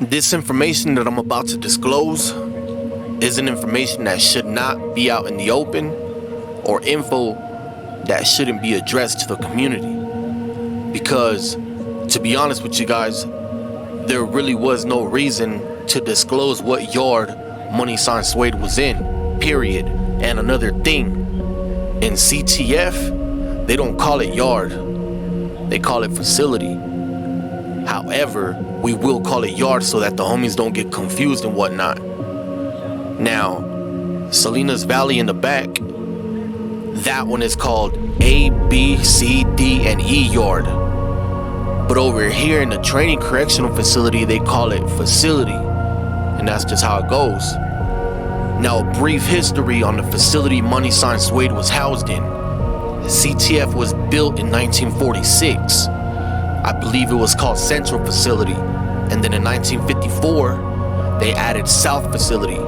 This information that I'm about to disclose isn't information that should not be out in the open or info that shouldn't be addressed to the community. Because, to be honest with you guys, there really was no reason to disclose what yard Money Sign Suede was in, period. And another thing, in CTF, they don't call it yard, they call it facility. However, we will call it yard so that the homies don't get confused and whatnot. Now, Salinas Valley in the back, that one is called A, B, C, D, and E yard. But over here in the training correctional facility, they call it facility. And that's just how it goes. Now, a brief history on the facility Money Sign Suede was housed in. The CTF was built in 1946. I believe it was called Central Facility. And then in 1954, they added South Facility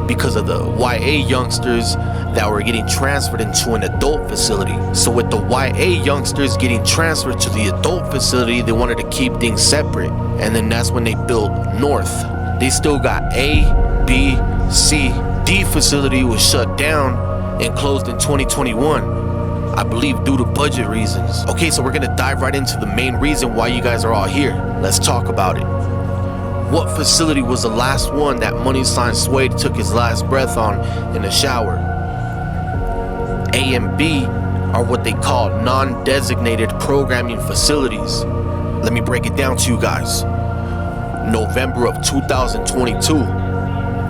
because of the YA youngsters that were getting transferred into an adult facility. So with the YA youngsters getting transferred to the adult facility, they wanted to keep things separate. And then that's when they built North. They still got A, B, C, D facility was shut down and closed in 2021. I believe due to budget reasons. Okay, so we're gonna dive right into the main reason why you guys are all here. Let's talk about it. What facility was the last one that Money Sign Suede took his last breath on in the shower? A and B are what they call non-designated programming facilities. Let me break it down to you guys. November of 2022,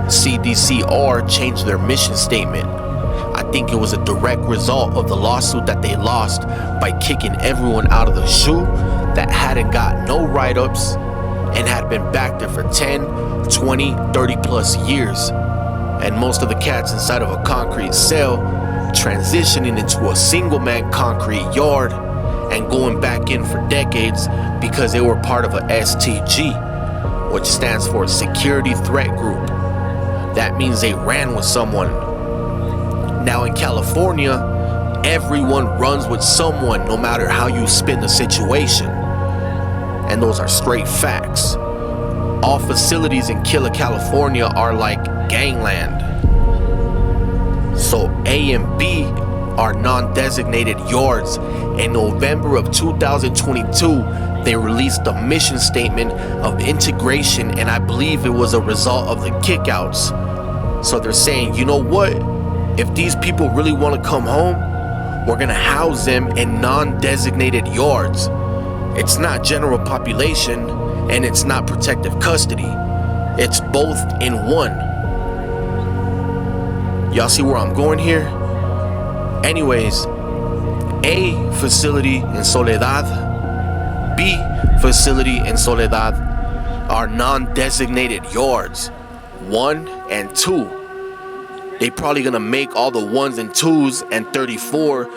CDCR changed their mission statement. I think it was a direct result of the lawsuit that they lost by kicking everyone out of the SHU that hadn't got no write-ups and had been back there for 10, 20, 30 plus years. And most of the cats inside of a concrete cell transitioning into a single-man concrete yard and going back in for decades because they were part of a STG, which stands for Security Threat Group. That means they ran with someone. Now in California, everyone runs with someone no matter how you spin the situation. And those are straight facts. All facilities in Killer, California are like gangland. So A and B are non-designated yards. In November of 2022, they released a mission statement of integration, and I believe it was a result of the kickouts. So they're saying, you know what? If these people really want to come home, we're gonna house them in non-designated yards. It's not general population and it's not protective custody. It's both in one. Y'all see where I'm going here? Anyways, A facility in Soledad, B facility in Soledad are non-designated yards, 1 and 2. They probably gonna make all the 1s and 2s and 34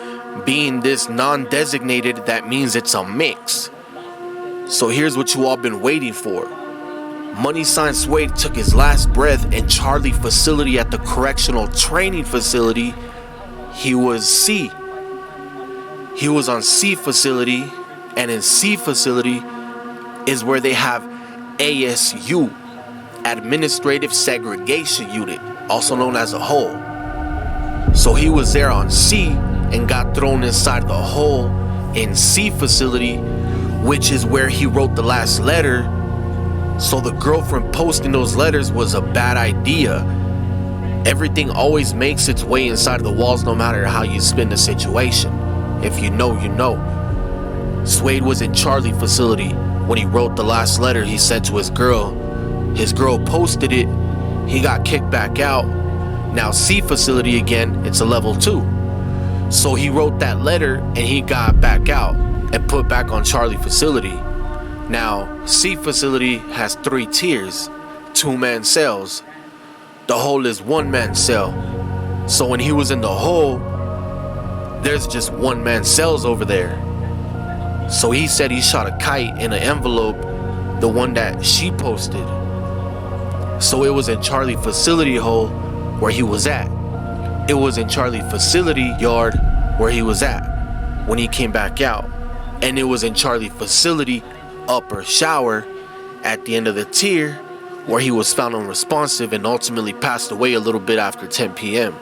being this non-designated. That means it's a mix. So here's what you all been waiting for. Money Sign Suede took his last breath in Charlie facility at the correctional training facility. He was C. He was on C facility, and in C facility is where they have ASU, Administrative Segregation Unit, also known as a hole. So he was there on C and got thrown inside the hole in C facility, which is where he wrote the last letter. So the girlfriend posting those letters was a bad idea. Everything always makes its way inside of the walls no matter how you spin the situation. If you know, you know. Suede was in Charlie facility when he wrote the last letter he sent to his girl. His girl posted it. He got kicked back out. Now C facility again, it's a level 2. So he wrote that letter and he got back out and put back on Charlie facility. Now C facility has 3 tiers, 2-man cells. The hole is 1-man cell. So when he was in the hole, there's just 1-man cells over there. So he said he shot a kite in an envelope, the one that she posted. So it was in Charlie facility hole where he was at. It was in Charlie facility yard where he was at when he came back out. And it was in Charlie facility upper shower at the end of the tier where he was found unresponsive and ultimately passed away a little bit after 10 p.m.